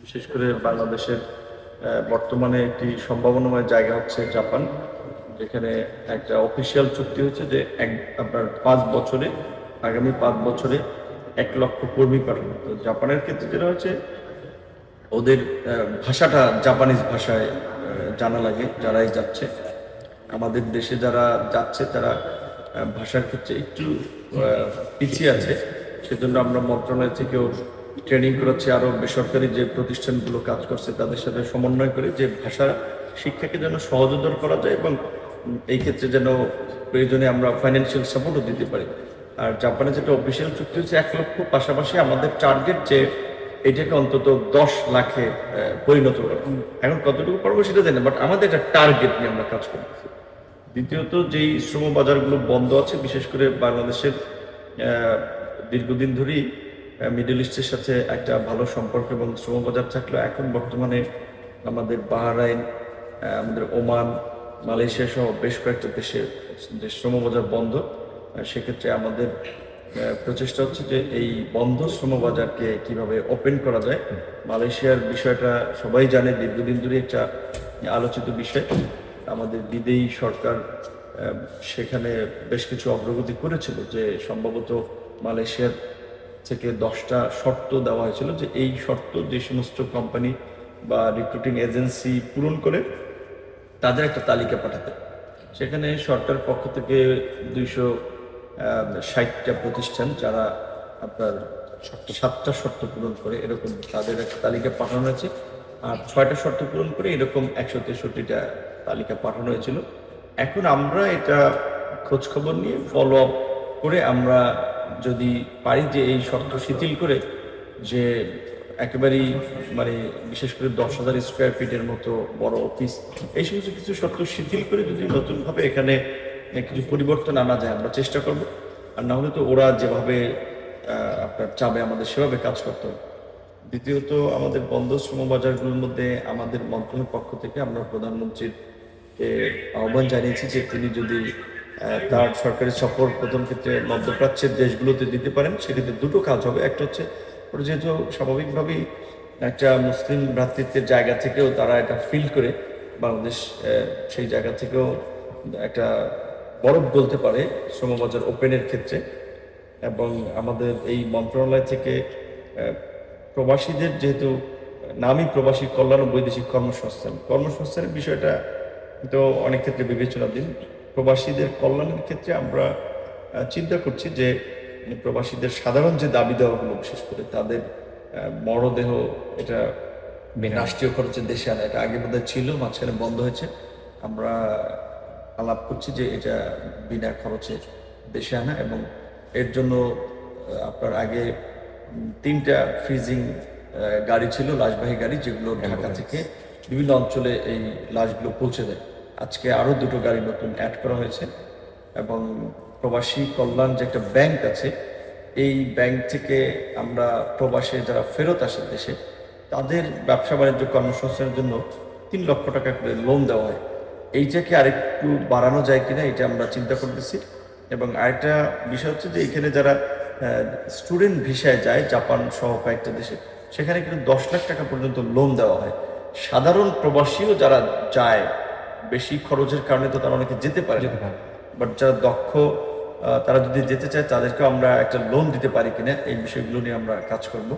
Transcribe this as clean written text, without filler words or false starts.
বিশেষ করে বাংলাদেশের বর্তমানে একটি সম্ভাবনাময় জায়গা হচ্ছে জাপান, যেখানে একটা অফিসিয়াল চুক্তি হচ্ছে যে আপনার 5 বছরে, আগামী 5 বছরে 1 লক্ষ কর্মী পাঠানো। তো জাপানের ক্ষেত্রে যেটা হচ্ছে, ওদের ভাষাটা জাপানিজ ভাষায় জানা লাগে যারাই যাচ্ছে। আমাদের দেশে যারা যাচ্ছে তারা ভাষার ক্ষেত্রে একটু পিছিয়ে আছে, সেজন্য আমরা মন্ত্রণালয় থেকেও ট্রেনিং করাচ্ছি, আরও বেসরকারি যে প্রতিষ্ঠানগুলো কাজ করছে তাদের সাথে সমন্বয় করে যে ভাষা শিক্ষাকে যেন সহজতর করা যায়, এবং এই ক্ষেত্রে যেন প্রয়োজনে আমরা ফাইন্যান্সিয়াল সাপোর্টও দিতে পারি। আর জাপানে যেটা অফিসিয়াল চুক্তি হচ্ছে 1 লক্ষ, পাশাপাশি আমাদের টার্গেট যে এটাকে অন্তত 10 লাখে পরিণত করা। এখন কতটুকু পারবো সেটা জানি না, বাট আমাদের একটা টার্গেট নিয়ে আমরা কাজ করতেছি। দ্বিতীয়ত, যেই শ্রম বাজারগুলো বন্ধ আছে, বিশেষ করে বাংলাদেশের দীর্ঘদিন ধরেই মিডল ইস্টের সাথে একটা ভালো সম্পর্ক এবং শ্রম বাজার থাকলেও এখন বর্তমানে আমাদের বাহরাইন, আমাদের ওমান, মালয়েশিয়া সহ বেশ কয়েকটা দেশে যে শ্রম বাজার বন্ধ। সেক্ষেত্রে আমাদের প্রচেষ্টা হচ্ছে যে এই বন্ধ শ্রম বাজারকে কিভাবে ওপেন করা যায়। মালয়েশিয়ার বিষয়টা সবাই জানে, দীর্ঘদিন ধরে একটা আলোচিত বিষয়। আমাদের বিদেয়ী সরকার সেখানে বেশ কিছু অগ্রগতি করেছিল, যে সম্ভবত মালয়েশিয়ার থেকে 10টা শর্ত দেওয়া হয়েছিল, যে এই শর্ত যে সমস্ত কোম্পানি বা রিক্রুটিং এজেন্সি পূরণ করে তাদের একটা তালিকা পাঠাতে। সেখানে সরকার পক্ষ থেকে 260টা প্রতিষ্ঠান যারা আপনার 7টা শর্ত পূরণ করে এরকম তাদের একটা তালিকা পাঠানো হয়েছে, আর 6টা শর্ত পূরণ করে এরকম 163টা তালিকা পাঠানো হয়েছিল। এখন আমরা এটা খোঁজ খবর নিয়ে ফলো আপ করে আমরা যদি পারি যে এই শর্ত শিথিল করে, যে একেবারেই মানে বিশেষ করে 10,000 স্কোয়ার ফিটের মতো বড় অফিস, এই সমস্ত কিছু শর্ত শিথিল করে যদি নতুনভাবে এখানে কিছু পরিবর্তন আনা যায় আমরা চেষ্টা করব। আর না হলে তো ওরা যেভাবে আপনার চাবে আমাদের সেভাবে কাজ করতে হবে। দ্বিতীয়ত, আমাদের বন্ধ শ্রম বাজারগুলোর মধ্যে আমাদের মন্ত্রণালয়ের পক্ষ থেকে আমরা প্রধানমন্ত্রীর আহ্বান জানিয়েছি যে তিনি যদি তার সরকারি সফর প্রথম ক্ষেত্রে মধ্যপ্রাচ্যের দেশগুলোতে দিতে পারেন, সেক্ষেত্রে দুটো কাজ হবে। একটা হচ্ছে, ওরা যেহেতু স্বাভাবিকভাবেই একটা মুসলিম ভ্রাতৃত্বের জায়গা থেকেও তারা এটা ফিল করে, বাংলাদেশ সেই জায়গা থেকেও একটা বরফ বলতে পারে শ্রমবাজার ওপেনের ক্ষেত্রে। এবং আমাদের এই মন্ত্রণালয় থেকে প্রবাসীদের, যেহেতু নামই প্রবাসী কল্যাণ ও বৈদেশিক কর্মসংস্থানের বিষয়টা তো অনেক ক্ষেত্রে বিবেচনাধীন। প্রবাসীদের কল্যাণের ক্ষেত্রে আমরা চিন্তা করছি যে প্রবাসীদের সাধারণ যে দাবি দেওয়াগুলো, বিশেষ করে তাদের মরদেহ, এটা রাষ্ট্রীয় খরচে দেশে আনা, এটা আগে বোধহয় ছিল, মাঝখানে বন্ধ হয়েছে। আমরা আলাপ করছি যে এটা বিনা খরচে দেশে আনা, এবং এর জন্য আপনার আগে 3টা ফ্রিজিং গাড়ি ছিল, লাশবাহী গাড়ি, যেগুলো ঢাকা থেকে বিভিন্ন অঞ্চলে এই লাশগুলো পৌঁছে দেয়। আজকে আরও 2টো গাড়ি নতুন অ্যাড করা হয়েছে। এবং প্রবাসী কল্যাণ যে একটা ব্যাংক আছে, এই ব্যাংক থেকে আমরা প্রবাসে যারা ফেরত আসে দেশে, তাদের ব্যবসা বাণিজ্য কর্মসংস্থানের জন্য 3 লক্ষ টাকা করে লোন দেওয়া হয়। এইটাকে আরেকটু বাড়ানো যায় কিনা এটা আমরা চিন্তা করতেছি। এবং আরেকটা বিষয় হচ্ছে যে এখানে যারা স্টুডেন্ট ভিসায় যায় জাপান সহ কয়েকটা দেশে, সেখানে কিন্তু 10 লাখ টাকা পর্যন্ত লোন দেওয়া হয়। সাধারণ প্রবাসীও যারা যায়, বেশি খরচের কারণে তো তারা অনেকে যেতে পারে, বাট যারা দক্ষ তারা যদি যেতে চায় তাদেরকেও আমরা একটা লোন দিতে পারি কিনা, এই বিষয়গুলো নিয়ে আমরা কাজ করব।